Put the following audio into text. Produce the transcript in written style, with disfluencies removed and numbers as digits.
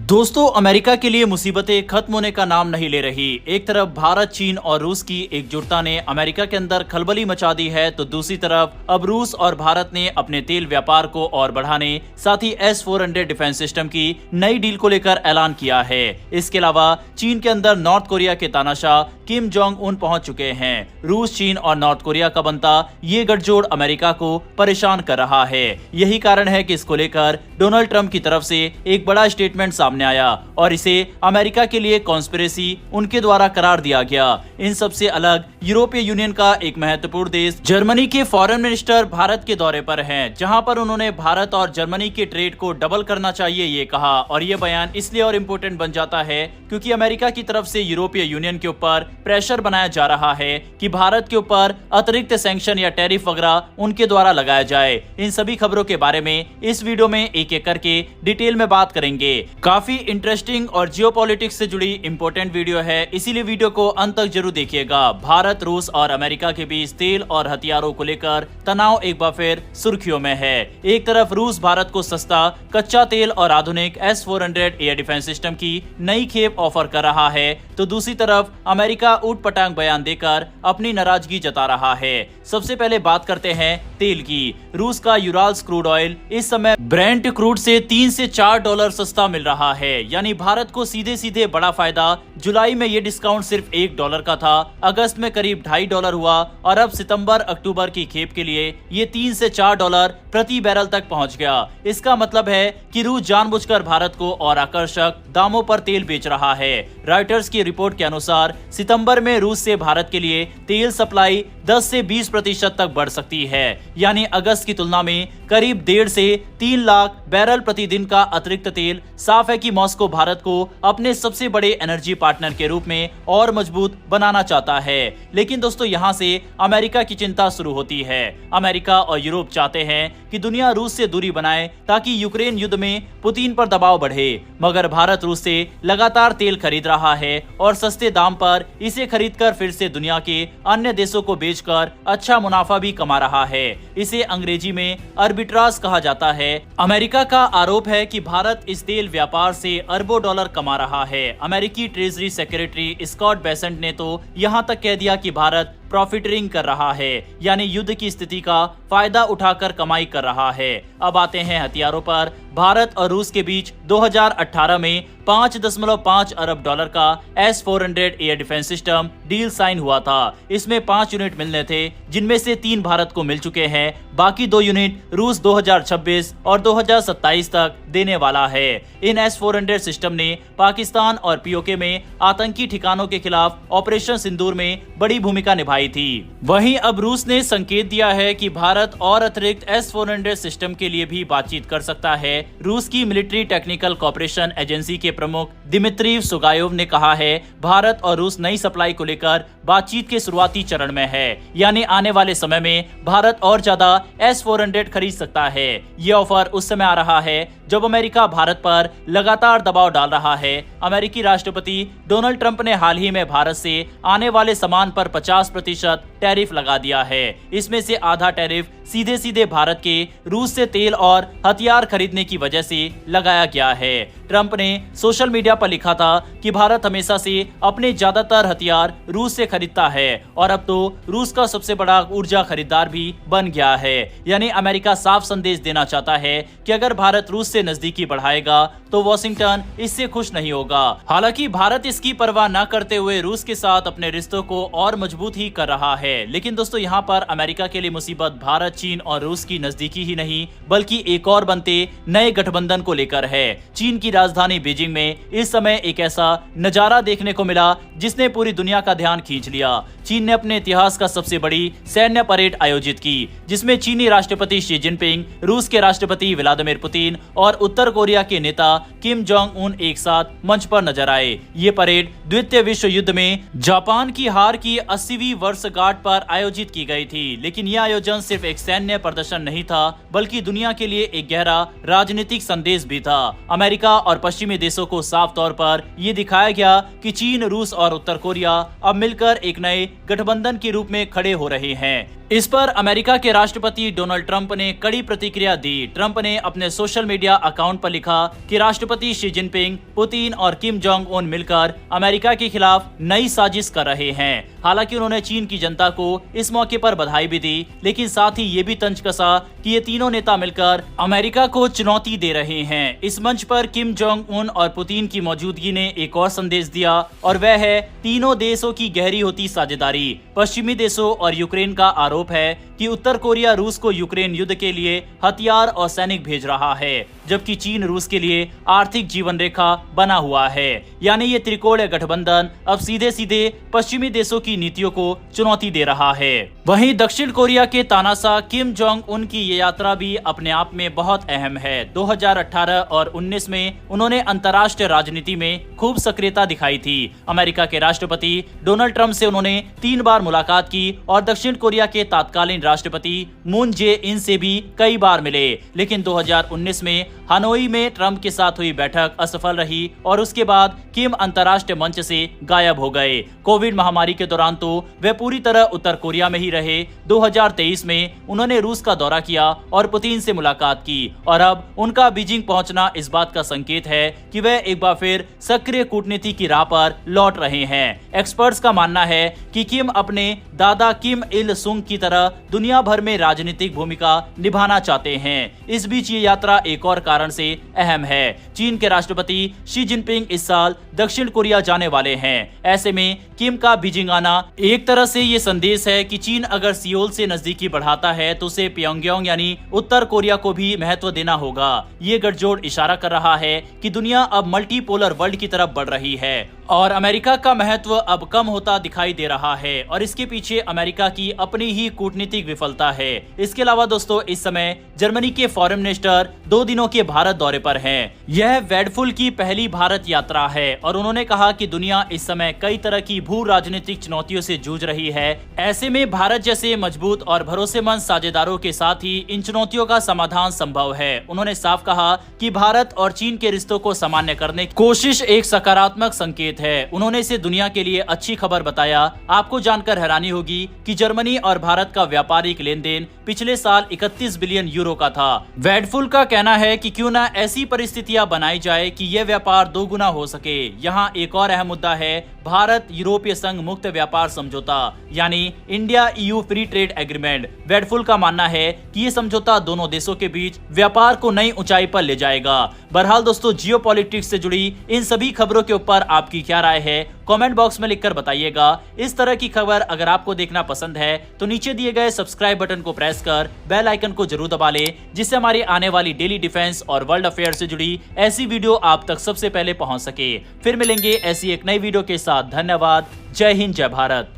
दोस्तों, अमेरिका के लिए मुसीबतें खत्म होने का नाम नहीं ले रही। एक तरफ भारत, चीन और रूस की एकजुटता ने अमेरिका के अंदर खलबली मचा दी है, तो दूसरी तरफ अब रूस और भारत ने अपने तेल व्यापार को और बढ़ाने, साथ ही S-400 डिफेंस सिस्टम की नई डील को लेकर ऐलान किया है। इसके अलावा चीन के अंदर नॉर्थ कोरिया के तानाशाह किम जोंग उन पहुंच चुके हैं। रूस, चीन और नॉर्थ कोरिया का बनता ये गठजोड़ अमेरिका को परेशान कर रहा है। यही कारण है कि इसको लेकर डोनाल्ड ट्रंप की तरफ से एक बड़ा स्टेटमेंट सामने आया और इसे अमेरिका के लिए कॉन्स्पिरेसी उनके द्वारा करार दिया गया। इन सबसे अलग यूरोपीय यूनियन का एक महत्वपूर्ण देश जर्मनी के फॉरेन मिनिस्टर भारत के दौरे पर हैं, जहां पर उन्होंने भारत और जर्मनी के ट्रेड को डबल करना चाहिए ये कहा। और ये बयान इसलिए और इम्पोर्टेंट बन जाता है क्योंकि अमेरिका की तरफ से यूरोपीय यूनियन के ऊपर प्रेशर बनाया जा रहा है कि भारत के ऊपर अतिरिक्त सैंक्शन या टैरिफ वगैरह उनके द्वारा लगाया जाए। इन सभी खबरों के बारे में इस वीडियो में एक एक करके डिटेल में बात करेंगे। काफी इंटरेस्टिंग और जियोपॉलिटिक्स से जुड़ी इंपॉर्टेंट वीडियो है, इसीलिए वीडियो को अंत तक जरूर देखिएगा। भारत, रूस और अमेरिका के बीच तेल और हथियारों को लेकर तनाव एक बार फिर सुर्खियों में है। एक तरफ रूस भारत को सस्ता कच्चा तेल और आधुनिक S-400 एयर डिफेंस सिस्टम की नई खेप ऑफर कर रहा है, तो दूसरी तरफ अमेरिका ऊटपटांग बयान देकर अपनी नाराजगी जता रहा है। सबसे पहले बात करते हैं तेल की। रूस का यूराल्स क्रूड ऑयल इस समय ब्रेंट क्रूड से $3 से $4 सस्ता मिल रहा है, यानी भारत को सीधे सीधे बड़ा फायदा। जुलाई में ये डिस्काउंट सिर्फ $1 का था, अगस्त में करीब $2.5 हुआ और अब सितंबर अक्टूबर की खेप के लिए ये $3 से $4 प्रति बैरल तक पहुंच गया। इसका मतलब है कि रूस जानबूझकर भारत को और आकर्षक दामों पर तेल बेच रहा है। रॉयटर्स की रिपोर्ट के अनुसार सितंबर में रूस से भारत के लिए तेल सप्लाई 10 से 20% तक बढ़ सकती है, यानी अगस्त की तुलना में करीब 1.5 से 3 लाख बैरल प्रतिदिन का अतिरिक्त तेल। साफ है कि मॉस्को भारत को अपने सबसे बड़े एनर्जी पार्टनर के रूप में और मजबूत बनाना चाहता है। लेकिन दोस्तों, यहाँ से अमेरिका की चिंता शुरू होती है। अमेरिका और यूरोप चाहते हैं कि दुनिया रूस से दूरी बनाए ताकि यूक्रेन युद्ध में पुतिन पर दबाव बढ़े, मगर भारत रूस से लगातार तेल खरीद रहा है और सस्ते दाम पर इसे खरीदकर फिर से दुनिया के अन्य देशों को बेचकर अच्छा मुनाफा भी कमा रहा है। इसे अंग्रेजी में आर्बिट्राज कहा जाता है। अमेरिका का आरोप है कि भारत इस तेल व्यापार से अरबों डॉलर कमा रहा है। अमेरिकी ट्रेजरी सेक्रेटरी स्कॉट बेसेंट ने तो यहाँ तक कह दिया कि भारत प्रॉफिटरिंग कर रहा है, यानी युद्ध की स्थिति का फायदा उठाकर कमाई कर रहा है। अब आते हैं हथियारों पर। भारत और रूस के बीच 2018 में $5.5 अरब का S-400 air defence system deal sign हुआ था। इसमें 5 यूनिट मिलने थे, जिनमें से 3 भारत को मिल चुके हैं। बाकी 2 यूनिट रूस 2026 और 2027 तक देने वाला है। इन S-400 सिस्टम ने पाकिस्तान और POK में आतंकी ठिकानों के खिलाफ ऑपरेशन सिंदूर में बड़ी भूमिका निभाई थी। वहीं अब रूस ने संकेत दिया है कि भारत और अतिरिक्त S-400 सिस्टम के लिए भी बातचीत कर सकता है। रूस की मिलिट्री टेक्निकल कॉपरेशन एजेंसी के प्रमुख दिमित्री सुगायोव ने कहा है, भारत और रूस नई सप्लाई को लेकर बातचीत के शुरुआती चरण में है, यानी आने वाले समय में भारत और ज्यादा S-400 खरीद सकता है। ये ऑफर उस समय आ रहा है जब अमेरिका भारत पर लगातार दबाव डाल रहा है। अमेरिकी राष्ट्रपति डोनाल्ड ट्रंप ने हाल ही में भारत से आने वाले सामान पर 50% टैरिफ लगा दिया है। इसमें से आधा टैरिफ सीधे सीधे भारत के रूस से तेल और हथियार खरीदने की वजह से लगाया गया है। ट्रंप ने सोशल मीडिया पर लिखा था कि भारत हमेशा से अपने ज्यादातर हथियार रूस से खरीदता है और अब तो रूस का सबसे बड़ा ऊर्जा खरीदार भी बन गया है। यानी अमेरिका साफ संदेश देना चाहता है कि अगर भारत रूस से नजदीकी बढ़ाएगा तो वॉशिंगटन इससे खुश नहीं होगा। हालांकि भारत इसकी परवाह न करते हुए रूस के साथ अपने रिश्तों को और मजबूत ही कर रहा है। लेकिन दोस्तों, यहाँ पर अमेरिका के लिए मुसीबत भारत, चीन और रूस की नजदीकी ही नहीं बल्कि एक और बनते नए गठबंधन को लेकर है। चीन की राजधानी बीजिंग में इस समय एक ऐसा नजारा देखने को मिला जिसने पूरी दुनिया का ध्यान खींच लिया। चीन ने अपने इतिहास का सबसे बड़ी सैन्य परेड आयोजित की, जिसमें चीनी राष्ट्रपति शी जिनपिंग, रूस के राष्ट्रपति व्लादिमीर पुतिन और उत्तर कोरिया के नेता किम जोंग उन एक साथ मंच पर नजर आए। ये परेड द्वितीय विश्व युद्ध में जापान की हार की 80वीं वर्षगांठ घाट पर आयोजित की गई थी। लेकिन यह आयोजन सिर्फ एक सैन्य प्रदर्शन नहीं था, बल्कि दुनिया के लिए एक गहरा राजनीतिक संदेश भी था। अमेरिका और पश्चिमी देशों को साफ तौर पर यह दिखाया गया कि चीन, रूस और उत्तर कोरिया अब मिलकर एक नए गठबंधन के रूप में खड़े हो रहे हैं। इस पर अमेरिका के राष्ट्रपति डोनाल्ड ट्रंप ने कड़ी प्रतिक्रिया दी। ट्रंप ने अपने सोशल मीडिया अकाउंट पर लिखा कि राष्ट्रपति शी जिनपिंग, पुतिन और किम जोंग उन मिलकर अमेरिका के खिलाफ नई साजिश कर रहे हैं। हालांकि उन्होंने चीन की जनता को इस मौके पर बधाई भी दी, लेकिन साथ ही ये भी तंज कसा कि ये तीनों नेता मिलकर अमेरिका को चुनौती दे रहे हैं। इस मंच पर किम जोंग उन और पुतिन की मौजूदगी ने एक और संदेश दिया, और वह है तीनों देशों की गहरी होती साझेदारी। पश्चिमी देशों और यूक्रेन का आरोप है कि उत्तर कोरिया रूस को यूक्रेन युद्ध के लिए हथियार और सैनिक भेज रहा है, जबकि चीन रूस के लिए आर्थिक जीवन रेखा बना हुआ है। यानी ये त्रिकोणीय गठबंधन अब सीधे सीधे पश्चिमी देशों की नीतियों को चुनौती दे रहा है। वहीं दक्षिण कोरिया के तानाशाह किम जोंग उन की ये यात्रा भी अपने आप में बहुत अहम है। 2018 और 19 में उन्होंने अंतर्राष्ट्रीय राजनीति में खूब सक्रियता दिखाई थी। अमेरिका के राष्ट्रपति डोनाल्ड ट्रंप से उन्होंने 3 बार मुलाकात की और दक्षिण कोरिया के तत्कालीन राष्ट्रपति मून जे इन से भी कई बार मिले। लेकिन 2019 में हनोई में ट्रंप के साथ हुई बैठक असफल रही और उसके बाद किम अंतर्राष्ट्रीय मंच से गायब हो गए। कोविड महामारी के दौरान तो वे पूरी तरह उत्तर कोरिया में ही रहे। 2023 में उन्होंने रूस का दौरा किया और पुतिन से मुलाकात की, और अब उनका बीजिंग पहुंचना इस बात का संकेत है कि वे एक बार फिर सक्रिय कूटनीति की राह पर लौट रहे हैं। एक्सपर्ट्स का मानना है कि किम अपने दादा किम इल सुंग की तरह दुनिया भर में राजनीतिक भूमिका निभाना चाहते हैं। इस बीच ये यात्रा एक और कारण से अहम है। चीन के राष्ट्रपति शी जिनपिंग इस साल दक्षिण कोरिया जाने वाले हैं। ऐसे में किम का बीजिंग आना एक तरह से ये संदेश है कि चीन अगर सियोल से नजदीकी बढ़ाता है तो उसे प्योंगयांग यानी उत्तर कोरिया को भी महत्व देना होगा। ये गठजोड़ इशारा कर रहा है कि दुनिया अब मल्टीपोलर वर्ल्ड की तरफ बढ़ रही है और अमेरिका का महत्व अब कम होता दिखाई दे रहा है, और इसके पीछे अमेरिका की अपनी ही कूटनीतिक विफलता है। इसके अलावा दोस्तों, इस समय जर्मनी के फॉरेन मिनिस्टर 2 दिनों के भारत दौरे पर हैं। यह वेडफुल की पहली भारत यात्रा है और उन्होंने कहा कि दुनिया इस समय कई तरह की भू राजनीतिक चुनौतियों से जूझ रही है। ऐसे में भारत जैसे मजबूत और भरोसेमंद साझेदारों के साथ ही इन चुनौतियों का समाधान संभव है। उन्होंने साफ कहा कि भारत और चीन के रिश्तों को सामान्य करने की कोशिश एक सकारात्मक संकेत है। उन्होंने इसे दुनिया के लिए अच्छी खबर बताया। आपको जानकर हैरानी होगी कि जर्मनी और भारत का व्यापारिक लेन देन पिछले साल 31 बिलियन यूरो का था। वेडफुल का कहना है कि क्यों ना ऐसी परिस्थितियां बनाई जाए कि यह व्यापार 2 गुना हो सके। यहाँ एक और अहम मुद्दा है भारत यूरोपीय संघ मुक्त व्यापार समझौता यानी India EU free trade agreement. Wadephul का मानना है कि ये समझौता दोनों देशों के बीच व्यापार को नई ऊंचाई पर ले जाएगा। बहरहाल दोस्तों, जियोपॉलिटिक्स से जुड़ी इन सभी खबरों के ऊपर आपकी क्या राय है, कमेंट बॉक्स में लिखकर बताइएगा। इस तरह की खबर अगर आपको देखना पसंद है तो नीचे दिए गए सब्सक्राइब बटन को प्रेस कर बेल आइकन को जरूर दबा लें, जिससे हमारी आने वाली डेली डिफेंस और वर्ल्ड अफेयर से जुड़ी ऐसी वीडियो आप तक सबसे पहले पहुंच सके। फिर मिलेंगे ऐसी एक नई वीडियो के साथ। धन्यवाद। जय हिंद, जय भारत।